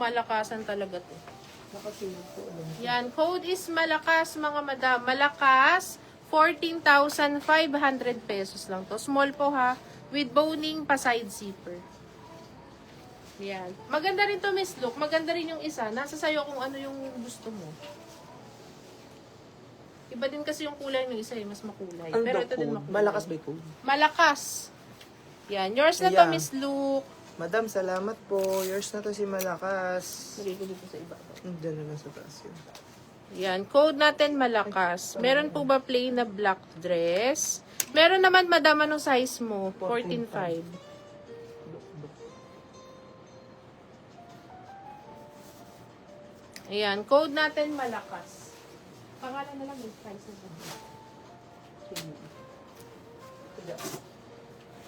malakasan talaga to. Nakasilip po. Yan, code is malakas mga madam. Malakas, 14,500 pesos lang to. Small po ha, with boning pa side zipper. Yan. Maganda rin to, Miss Look. Maganda rin yung isa. Nasa sayo kung ano yung gusto mo. Iba din kasi yung kulay ng isa eh, mas makulay. Ang Pero ito din code? makulay. Malakas ba yung code? Malakas. Yan, yours na to, Ayan. Miss Look. Madam, salamat po. Yours na to si Malakas. Lagay ko dito sa iba. Diyan na lang sa taas yun. Yan, code natin malakas. Meron po ba plain na black dress? Meron naman, madam, anong size mo? 14.5. Ayan, code natin malakas. Pangalan na lang yung price na.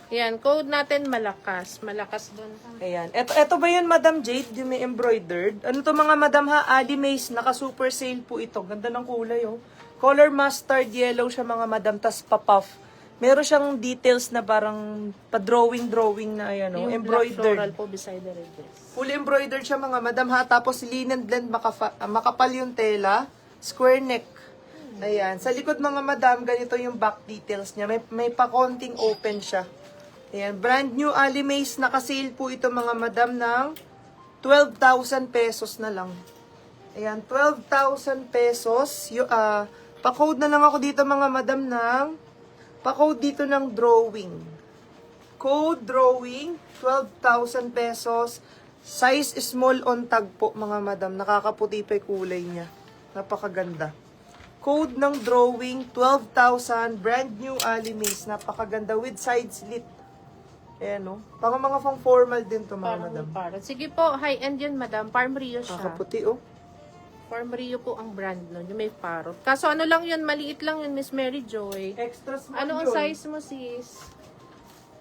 Ayan, code natin malakas. Malakas doon. Ayan. Eto ba yun, Madam Jade? Yung may embroidered. Ano to mga madam ha? Ali Maze. Naka-super sale po ito. Ganda ng kulay oh. Color mustard yellow siya mga madam. Tas pa-puff. Meron siyang details na parang pa-drawing na ayan oh. Yung black floral Embroidered. po beside the red dress. Fully embroidered siya mga madam ha. Tapos linen blend makapal yung tela. Square neck. Ayan. Sa likod mga madam, ganito yung back details niya. May pa-konting open siya. Ayan. Brand new Ali Maze. Naka-sale po ito mga madam ng 12,000 pesos na lang. Ayan. 12,000 pesos. Pa-code na lang ako dito mga madam ng pa-code dito ng drawing. Code drawing. 12,000 pesos. Size small on tag po mga madam. Nakakaputi pa yung kulay niya. Napakaganda. Code ng drawing, 12,000. Brand new Ali Maze. Napakaganda with side slit. Ayan no. Pang mga pang formal din to mga madam. Parang. Sige po, high-end yun, madam. Farm Rio siya. Nakaputi oh. Farm Rio po ang brand nun. Yung may parrot. Kaso ano lang yun, maliit lang yun, Miss Mary Joy. Extra small Ano ang yun. size mo, sis?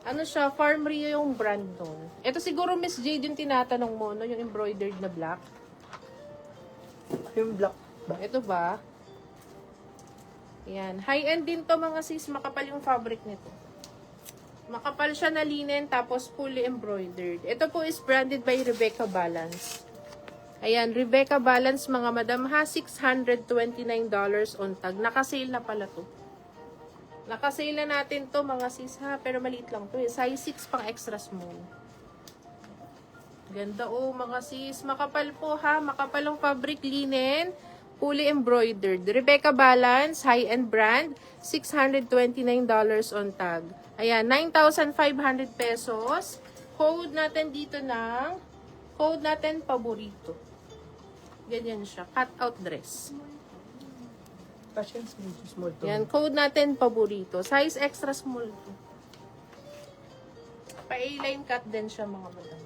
Ano siya, Farm Rio yung brand nun. Ito siguro, Miss Jade, yung tinatanong mo, no? Yung embroidered na black. Yung black ba? Ito ba? Yan. High-end din to mga sis. Makapal yung fabric nito. Makapal siya na linen, tapos fully embroidered. Ito po is branded by Rebecca Balance. Ayan, Rebecca Balance mga madam ha, $629 on tag. Nakasale na pala to. Nakasale na natin to mga sis ha, pero maliit lang to eh. Size 6 pang extra small. Ganda oh mga sis. Makapal po ha, makapal ang fabric linen. Fully embroidered. Rebecca Balance, high-end brand, $629 on tag. Ayan, 9,500 pesos. Code natin dito ng, code natin paborito. Ganyan siya, cut-out dress. Fashion small to. Yan, code natin paborito. Size extra small to. Pa-A-line cut din siya mga madam.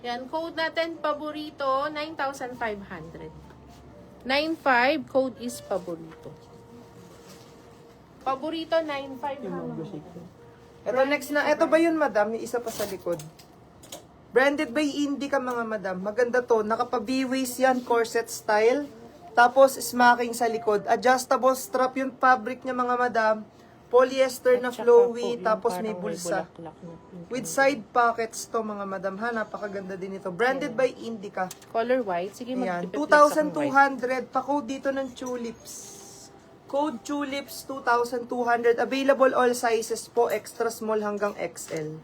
Yan, code natin paborito, 9,500. 9,500, code is paborito. Paborito, 9,500. Ito next na, ito ba yun madam? Yung isa pa sa likod. Branded by Indica mga madam. Maganda to. Nakapa-V-waist yan, corset style. Tapos smacking sa likod. Adjustable strap yung fabric niya mga madam. Polyester na flowy. Tapos may bulsa. With side pockets to mga madam ha. Napakaganda din ito. Branded by Indica. Color white. Sige, Ayan. mag-duplicate akong white. 2,200. Pa-code dito ng tulips. Code tulips 2,200. Available all sizes po. Extra small hanggang XL.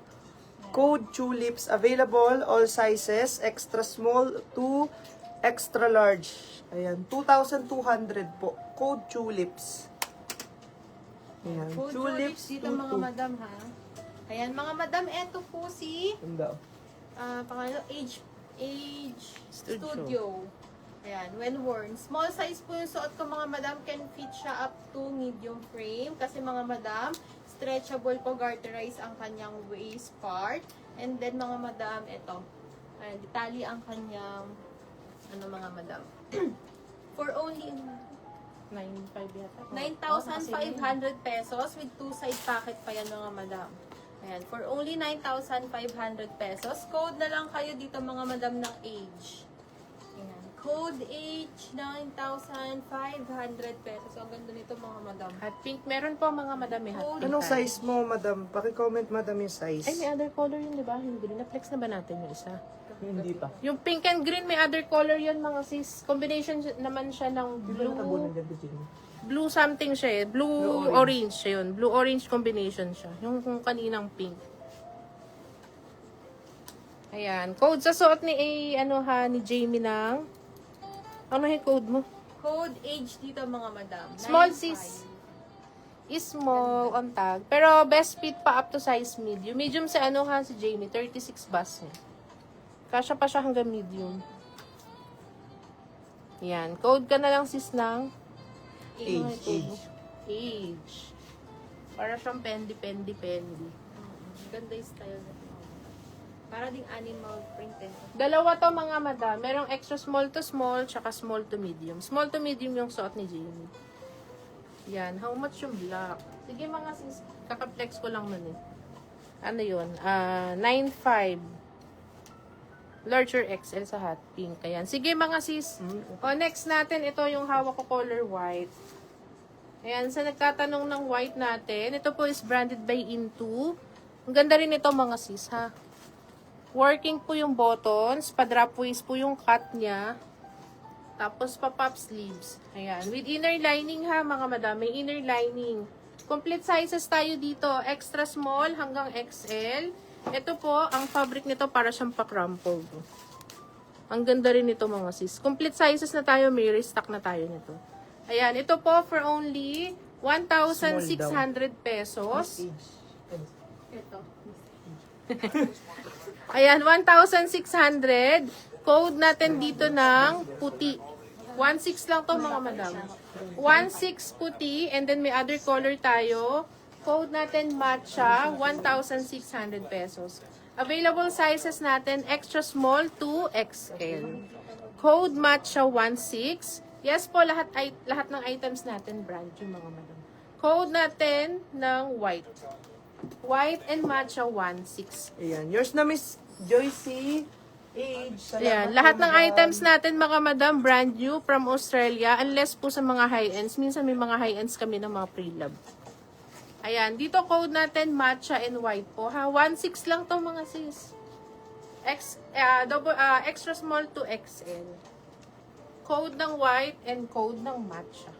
Code tulips. Available all sizes. Extra small to extra large. Ayan. 2,200 po. Code tulips. Ayan. Food tulips dito mga madam ha. Ayan mga madam, eto po si pangalan, Age Studio. Ayan, when worn. Small size po yung suot ko mga madam, can fit siya up to medium frame. Kasi mga madam, stretchable po, garterize ang kanyang waist part. And then mga madam, eto, detalye ang kanyang, ano mga madam, for only 9,500 yata. 9,500 pesos with two side pocket pa yan mga madam. Ayan, for only 9,500 pesos. Code na lang kayo dito mga madam ng age. Ayan, code age 9,500 pesos. Ang ganda nito mga madam. Hot pink. Meron po mga madam may hot pink. Anong size mo madam? Paki-comment madam yung size. Ay, may other color yun, di ba? Yung green. Na-flex na ba natin yung isa? Hindi pa. Yung pink and green, may other color yun mga sis. Combination naman siya ng blue something siya eh. Blue orange siya yun. Blue orange combination siya. Yung kung kaninang pink. Ayan. Code sa suot ni ni Jamie ng... Ano yung code mo? Code age dito mga madam. Small 95. sis. Is small on tag. Pero best fit pa up to size medium. Medium si si Jamie. 36 bus niya. Kasya pa siya hanggang medium. Yan. Code ka na lang sis ng... Age. Age. Para siyang pendi. Ganda yung style na ito. Para ding animal printed. Dalawa to mga madam. Merong extra small to small, tsaka small to medium. Small to medium yung suot ni Jamie. Yan. How much yung black? Sige mga sis, kakaplex ko lang man eh. Ano yun? 9.5. Larger XL sa hot pink. Ayan. Sige mga sis. O next natin, ito yung hawak ko color white. Ayan. Sa nagtatanong ng white natin, ito po is branded by Into. Ang ganda rin ito mga sis ha. Working po yung buttons. Pa-drop waist po yung cut niya. Tapos pa-pop sleeves. Ayan. With inner lining ha mga madam. May inner lining. Complete sizes tayo dito. Extra small hanggang XL. Ito po, ang fabric nito para siyang pa-crumpled. Ang ganda rin nito mga sis. Complete sizes na tayo. May restock na tayo nito. Ayan. Ito po for only 1,600 pesos. Ito. Ayan, 1,600. Code natin dito ng puti. 1,600 lang to mga madam. 1,600 puti, and then may other color tayo. Code natin matcha, 1,600 pesos. Available sizes natin, extra small to XL. Code matcha 16. Yes po, lahat ng items natin brand yung mga madam. Code natin ng white. White and matcha 16. Ayan. Yours na, Miss Joycey. Age. Salamat Ayan. po, Lahat ng madam. items natin, mga madam, brand new from Australia. Unless po sa mga high-ends. Minsan may mga high-ends kami ng mga pre-love. Ayan. Dito code natin, matcha and white po. Ha? 1,600 lang to mga sis. Extra small to XL. Code ng white and code ng matcha.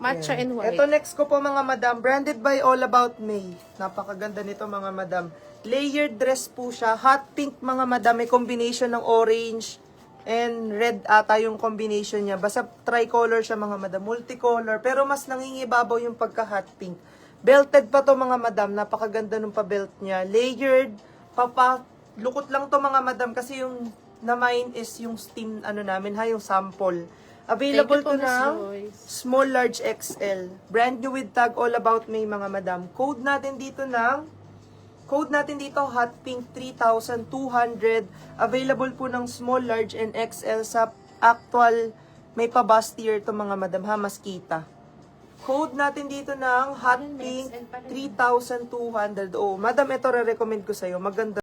Matcha and white. Ito next ko po mga madam. Branded by All About May. Napakaganda nito mga madam. Layered dress po siya. Hot pink mga madam. May combination ng orange and red ata yung combination niya. Basta tricolor siya mga madam. Multicolor. Pero mas nangingibabaw yung pagka-hot pink. Belted pa to mga madam. Napakaganda nung pa-belt niya. Layered. Lukot lang to mga madam. Kasi yung na mine is yung steam namin ha. Yung sample. Available Thank you po, to Miss ng Joyce. small, large, XL. Brand new with tag, All About May mga madam. Code natin dito, hot pink 3,200. Available po ng small, large, and XL sa actual, may pa-bustier to mga madam ha, mas kita. Code natin dito ng hot pink 3,200. Oh, madam, ito re-recommend ko sa'yo. Maganda.